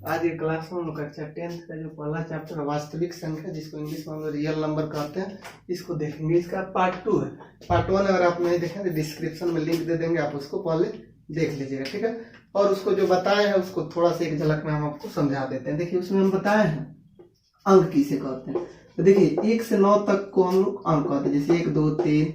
आज ये क्लास में हम लोग कक्षा 10th का जो पहला चैप्टर है वास्तविक संख्या, जिसको इंग्लिश में हम लोग रियल नंबर कहते हैं, इसको देखेंगे। इसका पार्ट 2 है। पार्ट 1 अगर आप नहीं देखें तो डिस्क्रिप्शन में लिंक दे देंगे, आप उसको पहले देख लीजिएगा, ठीक है। और उसको जो बताए हैं उसको थोड़ा सा एक झलक में हम आपको समझा देते हैं। देखिए उसमें हम बताए हैं अंक किसे कहते हैं। तो देखिए 1 से 9 तक को हम लोग अंक कहते हैं, जैसे 1 2 3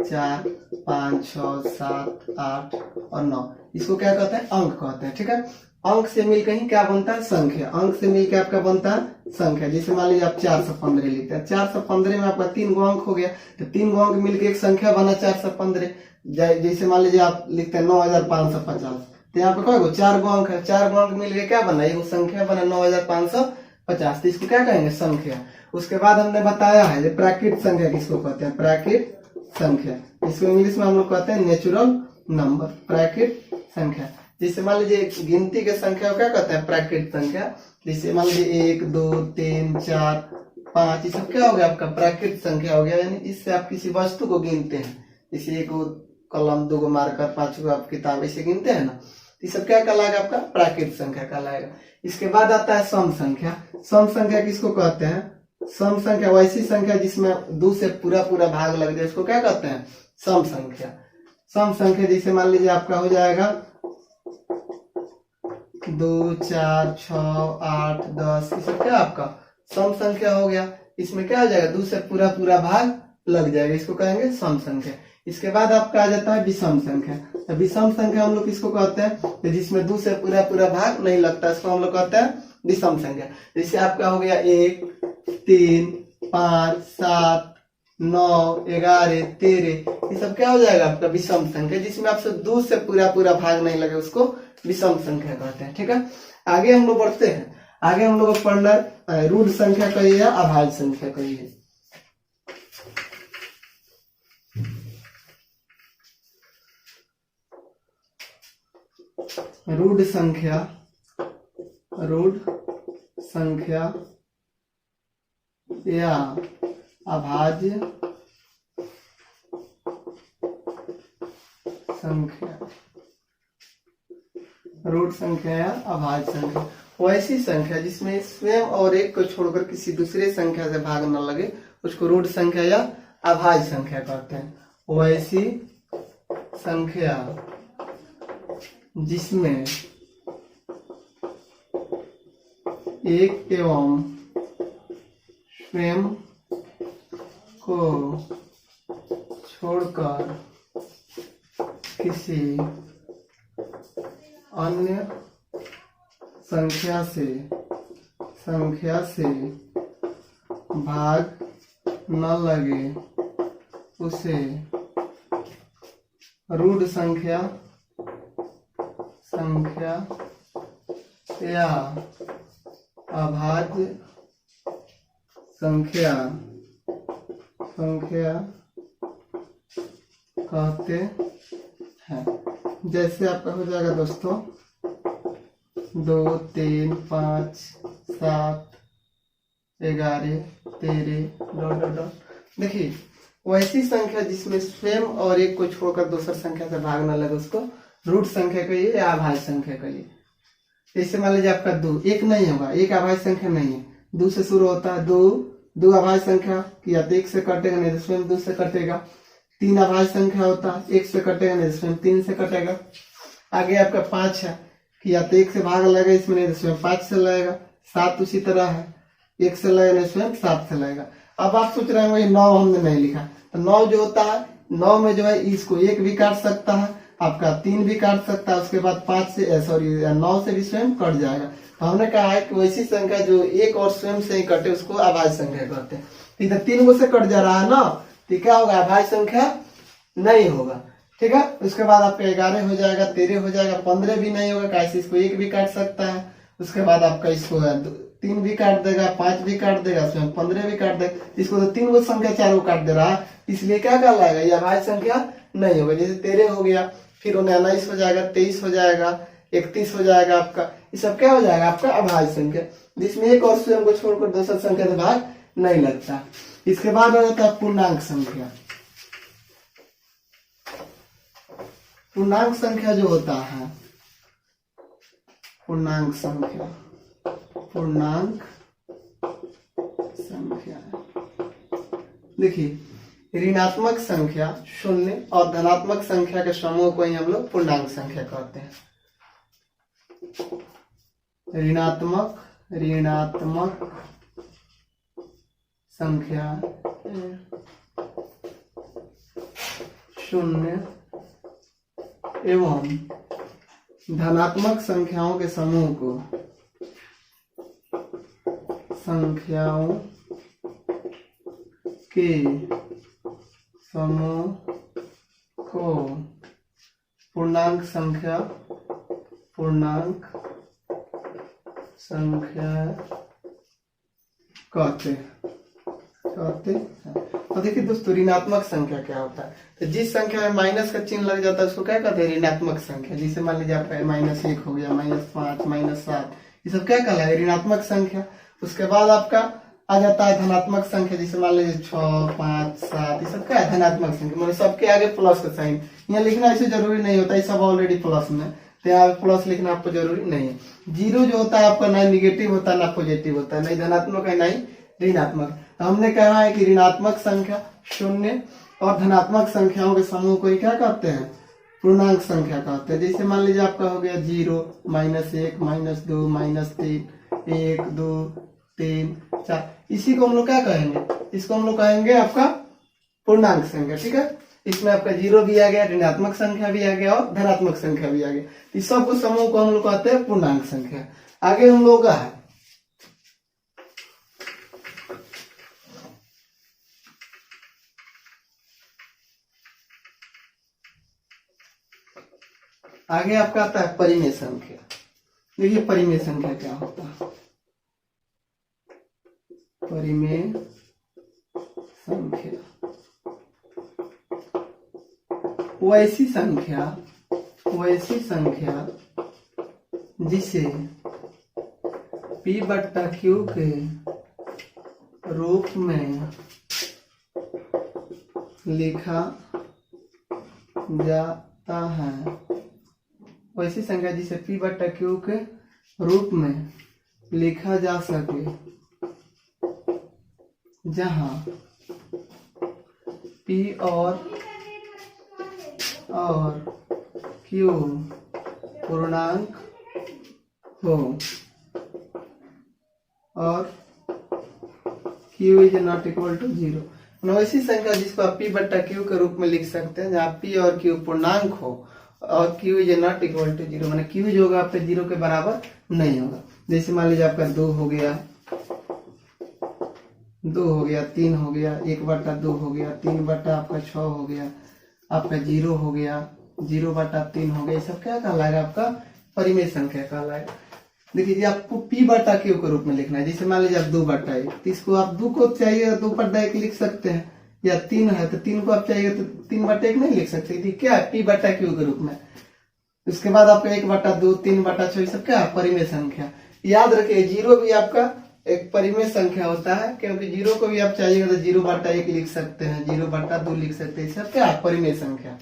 4 5 6 7 8 और 9, इसको क्या कहते हैं? अंक कहते हैं, ठीक है। अंक से मिलकर ही क्या बनता है? संख्या। अंक से मिलकर आपका बनता है संख्या। जैसे मान लीजिए आप 415 लिखते हैं, 415 में आपका 3 गो अंक हो गया, तो 3 गो अंक मिलकर एक संख्या बना 415। जैसे मान लीजिए आप लिखते हैं 9550, तो यहाँ पे क्या होगा? 4 गो अंक है, 4 गो अंक मिलकर क्या बना? ये संख्या बना 9550, तो इसको क्या कहेंगे? संख्या। उसके बाद हमने बताया है ये प्राकृत संख्या किसको कहते हैं? प्राकृत संख्या। इसको इंग्लिश में हम लोग कहते हैं नेचुरल नंबर, प्राकृत संख्या। जैसे मान लीजिए गिनती के संख्या को क्या कहते हैं? प्राकृत संख्या। जैसे मान लीजिए 1 2 3 4 5, ये सब क्या हो गया? आपका प्राकृत संख्या हो गया। यानी इससे आप किसी वस्तु को गिनते हैं, जैसे 1 गो कलम, 2 गो मार्कर, 5 गो आप किताब ऐसे गिनते हैं ना, ये सब क्या कहलाएगा? आपका प्राकृत संख्या कहलाएगा। इसके बाद आता है सम संख्या। सम संख्या किसको कहते हैं? सम संख्या वैसी संख्या जिसमें 2 से पूरा पूरा भाग लग जाए, उसको क्या कहते हैं? सम संख्या। सम संख्या जैसे मान लीजिए आपका हो जाएगा 2 4 6 8 10, ये सब क्या आपका सम संख्या हो गया। इसमें क्या हो जाएगा? 2 से पूरा पूरा भाग लग जाएगा, इसको कहेंगे सम संख्या। इसके बाद आपका आ जाता है विषम संख्या। तो विषम संख्या हम लोग किसको कहते हैं? तो जिसमें 2 से पूरा पूरा भाग नहीं लगता, इसको हम लोग कहते हैं विषम संख्या। जैसे आपका हो गया 1 3 5 7 9 11 13, ये सब क्या हो जाएगा? आपका विषम संख्या। जिसमें आपसे 2 से पूरा पूरा भाग नहीं लगे, उसको विषम संख्या कहते हैं, ठीक है। आगे हम लोग बढ़ते हैं। आगे हम लोग को पढ़ना रूढ़ संख्या कहिए या अभाज्य संख्या कहिए। रूढ़ संख्या, रूढ़ संख्या या अभाज्य संख्या। रूढ़ संख्या या अभाज्य संख्या वैसी संख्या जिसमें स्वयं और एक को छोड़कर किसी दूसरे संख्या से भाग न लगे, उसको रूढ़ संख्या या अभाज्य संख्या कहते हैं। वैसी संख्या जिसमें एक एवं स्वयं को छोड़कर किसी अन्य संख्या से भाग न लगे, उसे रूढ़ संख्या या अभाज्य संख्या कहते हैं। जैसे आपका हो जाएगा दोस्तों 2 3 5 7 11 13 ... देखिए वैसी संख्या जिसमें स्वयं और एक को छोड़कर दूसर संख्या से भाग न लगे, उसको रूढ़ संख्या कहिए या अभाज्य संख्या कहिए। जैसे मान लीजिए आपका 2 1 नहीं होगा, एक अभाज्य संख्या नहीं है, 2 से शुरू होता है। 2 अभाज्य संख्या किया तो 1 से कटेगा, नहीं तो स्वयं 2 से कटेगा। 3 अभाज्य संख्या होता है, 1 से कटेगा, नहीं तो स्वयं 3 से कटेगा। आगे आपका 5 है, किया तो 1 से भाग लगेगा, इसमें नहीं तो स्वयं 5 से लगेगा। 7 उसी तरह है, 1 से लगेगा, नहीं स्वयं 7 से लगेगा। अब आप सोच रहे हैं 9 हमने नहीं लिखा, तो 9 जो होता है, 9 में जो है इसको 1 भी काट सकता है, आपका 3 भी काट सकता है, उसके बाद 9 से भी स्वयं कट जाएगा। तो हमने कहा है कि वैसी संख्या जो एक और स्वयं से ही कटे, उसको अभाज्य संख्या कहते हैं। इधर 3 गो से कट जा रहा है ना, तो क्या होगा? अभाज्य संख्या नहीं होगा, ठीक है। उसके बाद आपका 11 हो जाएगा, 13 हो जाएगा, 15 भी नहीं होगा, कैसे इसको 1 भी काट सकता है। उसके बाद आपका इसको 3 भी काट देगा, 5 भी काट देगा, स्वयं 15 भी काट देगा। इसको तो 3 गो संख्या 4 गो काट दे रहा है, इसलिए क्या कहलाएगा? ये अभाज्य संख्या नहीं होगा। जैसे 13 हो गया, फिर 19 हो जाएगा, 23 हो जाएगा, 31 हो जाएगा, आपका ये सब क्या हो जाएगा? आपका अभाज्य संख्या, जिसमें एक और स्वयं को छोड़कर दूसरा संख्या से भाग नहीं लगता। इसके बाद आ जाता है पूर्णांक संख्या। पूर्णांक संख्या जो होता है, पूर्णांक संख्या अपूर्णांक संख्या। देखिए ऋणात्मक संख्या शून्य और धनात्मक संख्या के समूह को ही हम लोग पूर्णांक संख्या कहते हैं। ऋणात्मक संख्या शून्य एवं धनात्मक संख्याओं के समूह को पूर्णांक संख्या कहते हैं। तो देखिए दोस्तों ऋणात्मक संख्या क्या होता है, तो जिस संख्या में माइनस का चिन्ह लग जाता है उसको क्या कहते हैं, ऋणात्मक संख्या। जैसे मान लीजिए आपका -1 हो गया, -5, -7, ये सब क्या कहलाए, ऋणात्मक संख्या। उसके बाद आपका आ जाता है धनात्मक संख्या, जैसे मान लीजिए 6, 5, 7, ये सब क्या है, धनात्मक संख्या। मतलब सबके आगे प्लस का साइन, यहाँ लिखना ऐसे जरूरी नहीं होता, ये सब ऑलरेडी प्लस में, तो यहाँ प्लस लिखना आपको जरूरी नहीं है। जीरो जो होता है आपका ना निगेटिव होता है ना पॉजिटिव होता है, नहीं धनात्मक है नहीं ऋणात्मक। तो हमने कहा है कि ऋणात्मक संख्या शून्य और धनात्मक संख्याओं के समूह को ही क्या कहते हैं, पूर्णांक संख्या कहते हैं। जैसे मान लीजिए आपका हो गया 0, -1, -2, -3, 1, 2, 3, 4, इसी को हम लोग क्या कहेंगे, इसको हम लोग कहेंगे आपका पूर्णांक संख्या। ठीक है, इसमें आपका 0 भी आ गया, ऋणात्मक संख्या भी आ गया और धनात्मक संख्या भी आ गया। इस सब को समूह को हम लोग कहते हैं पूर्णांक संख्या। आगे हम लोग का है आगे आपका आता है परिमेय संख्या। देखिए परिमेय संख्या क्या होता है, परिमेय संख्या वैसी संख्या जिसे P/Q के रूप में लिखा जाता है, वैसी संख्या जिसे P/Q के रूप में लिखा जा सके, जहां P और Q पूर्णांक हो और Q is not equal to 0। वैसी संख्या जिसको आप P/Q के रूप में लिख सकते हैं, जहाँ P और Q पूर्णांक हो और Q is not equal to 0, माने Q जो होगा आपका 0 के बराबर नहीं होगा। जैसे मान लीजिए आपका 2 हो गया, 3 हो गया, 1/2 हो गया, 3 आपका 6 हो गया, आपका 0 हो गया, 0/3 हो गया, ये सब क्या कहलाएगा, आपका परिमेय संख्या कहलाएगा। देखिए आपको P/Q के रूप में लिखना है। जैसे मान लीजिए आप 2/1, तो इसको आप 2 को चाहिए 2/1 लिख सकते हैं, या 3 है तो 3 को आप चाहिए तो 3/1 नहीं लिख सकते, थी क्या है P/Q के रूप में। उसके बाद आपका 1/2, 3/6, ये सब क्या है, परिमेय संख्या। याद रखिए 0 भी आपका एक परिमेय संख्या होता है, क्योंकि 0 को भी आप चाहिएगा तो 0/1 लिख सकते हैं, 0/2 लिख सकते हैं, सब क्या है, परिमेय संख्या।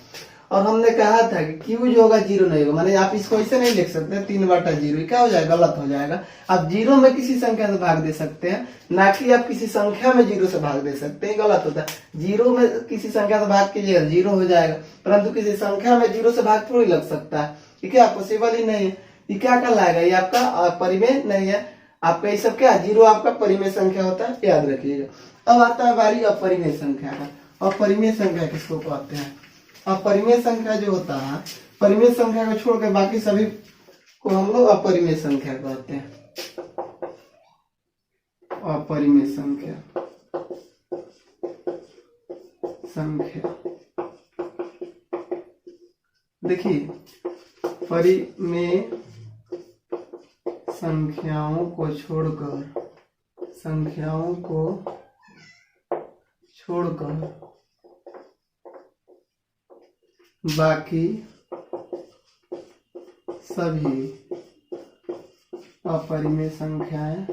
और हमने कहा था कि Q जो होगा 0 नहीं होगा, माने आप इसको ऐसे नहीं लिख सकते 3/0, क्या हो जाएगा, गलत हो जाएगा। आप 0 में किसी संख्या से भाग दे सकते हैं, ना कि आप किसी संख्या में 0 से भाग दे सकते हैं, गलत होता है। 0 में किसी संख्या से भाग कीजिएगा 0 हो जाएगा, परंतु किसी संख्या में 0 से भाग थोड़ी लग सकता है, ठीक है, पॉसिबल ही नहीं है। ये क्या कहलाएगा, ये आपका परिमेय नहीं है। आपका ये सब क्या, 0 आपका परिमेय संख्या होता है, याद रखिएगा। अब आता है बारी अपरिमेय संख्या का। अपरिमेय संख्या किसको कहते हैं, अपरिमेय संख्या जो होता है, परिमेय संख्या को छोड़ के बाकी सभी को हम लोग अपरिमेय संख्या कहते हैं। अपरिमेय संख्या देखिए परिमेय संख्याओं को छोड़कर बाकी सभी अपरिमेय संख्याएं,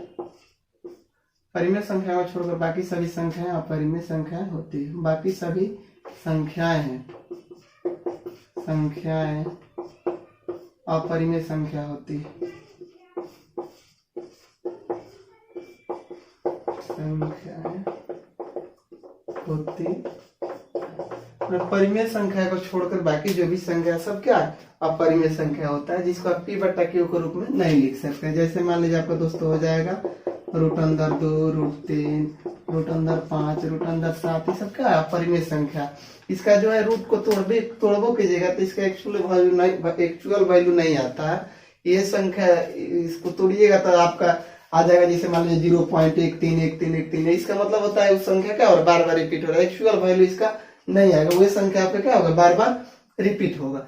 परिमेय संख्याओं को छोड़कर बाकी सभी संख्याएं अपरिमेय संख्याएं होती है। बाकी सभी संख्याएं अपरिमेय संख्या होती है। संख्याएं होती, परिमेय संख्या को छोड़कर बाकी जो भी संख्या सब क्या है अपरिमेय संख्या होता है, जिसको आप p बटा q के रूप में नहीं लिख सकते। जैसे मान लीजिए आपका दोस्तों हो जाएगा रूट अंदर 2, रूट 3, रूट अंदर 5, रूट अंदर 7, ये सब क्या है अपरिमेय संख्या। इसका जो है रूट को तोड़बो कीजिएगा तो इसका एक्चुअल वैल्यू नहीं आता है। ये संख्या इसको तोड़िएगा तो आपका आ जाएगा, जैसे मान लीजिए 0.131313, इसका मतलब होता है उस संख्या क्या हो रहा है बार बार रिपीट हो रहा है, एक्चुअल वैल्यू इसका नहीं आएगा, वही संख्या आपका क्या होगा बार बार रिपीट होगा।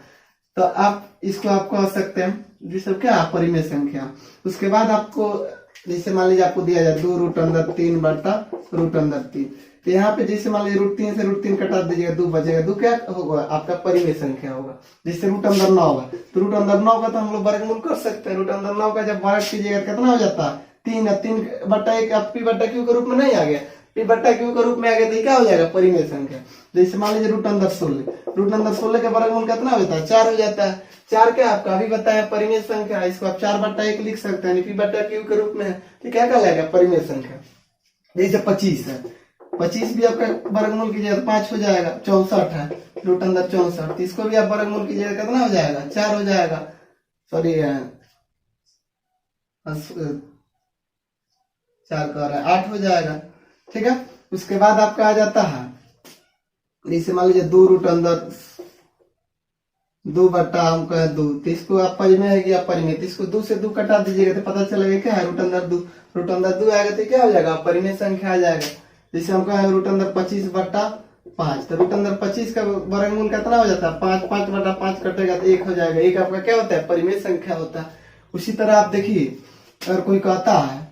तो आप इसको आप कह सकते हैं ये सब क्या अपरिमेय संख्या। उसके बाद आपको जैसे मान लीजिए आपको दिया जाए 2 रूट अंदर 3 बटा रूट अंदर 3, तो यहाँ पे जैसे मान लीजिए रूट 3 से रूट 3 कटा दीजिएगा 2 बचेगा, 2 क्या होगा आपका परिमेय संख्या होगा। जैसे रूट अंदर 9 होगा तो रूट अंदर 9 का तो हम लोग वर्गमूल कर सकते हैं। रूट अंदर 9 का जब वर्ग कीजिएगा कितना हो जाता है 3 है, 3 बटा 1 आप p बटा q के रूप में नहीं आ गया, p बटा q के रूप में आ गया तो क्या हो जाएगा परिमेय संख्या। जैसे मान लीजिए रूट अंदर 16 के वर्गमूल कितना होता है 4 हो जाता है। 4 क्या आपका अभी बताया परिमेय संख्या, इसको आप 4 बटा 1 लिख सकते हैं, p बटा q के रूप में तो क्या कहलाएगा परिमेय संख्या। जैसे 25 है, 25 भी आपका वर्गमूल कीजिएगा तो 5 हो जाएगा। 64 है रूट अंदर 64, इसको भी आप वर्गमूल कीजिएगा कितना हो जाएगा 4 हो जाएगा, सॉरी 4 कर रहा है 8 हो जाएगा, ठीक है। उसके बाद आपका आ जाता है जैसे मान लीजिए 2 रूट अंदर 2 बटा हमका 2, तो इसको आप परिमेय है कि अपरिमेय, तो इसको 2 से 2 कटा दीजिएगा तो पता चलेगा क्या है रूट अंदर 2, रूट अंदर 2 आएगा तो क्या हो जाएगा अपरिमेय संख्या आ जाएगा। जैसे हमका है रूट अंदर 25 बटा 5, तो रूट अंदर 25 का वर्गमूल कितना हो जाता है 5, 5 बटा 5 कटेगा तो 1 हो जाएगा, 1 आपका क्या होता है परिमेय संख्या होता है। उसी तरह आप देखिए अगर कोई कहता है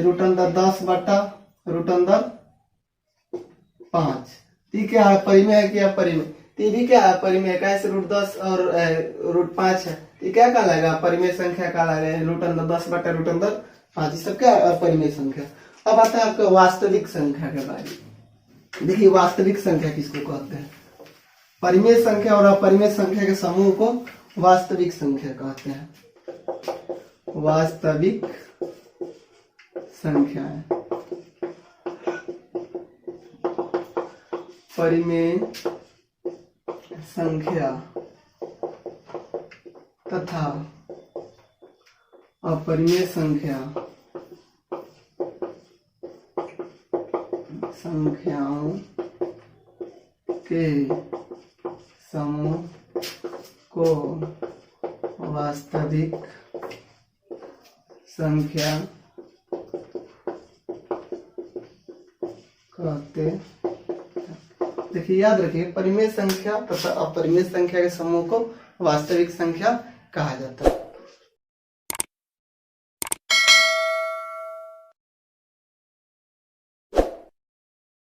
रूट अंदर 10 बटा रूट अंदर 5, ये क्या है परिमेय है कि अपरिमेय, तो ये भी क्या है परिमेय, कैसे रूट 10 और रूट 5 है, ये क्या कहलाएगा परिमेय संख्या कहलाएगा, रूट अंदर 10 बटा रूट अंदर 5, ये सब क्या है अपरिमेय संख्या। अब आता है आपका वास्तविक संख्या के बारे में। देखिए वास्तविक संख्या किसको कहते हैं, परिमेय संख्या और अपरिमेय संख्या के समूह को वास्तविक संख्या कहते हैं। वास्तविक संख्याएं परिमेय संख्या तथा अपरिमेय संख्याओं के समूह को वास्तविक संख्या कहते। देखिए याद रखिए परिमेय संख्या तथा अपरिमेय संख्या के समूह को वास्तविक संख्या कहा जाता है।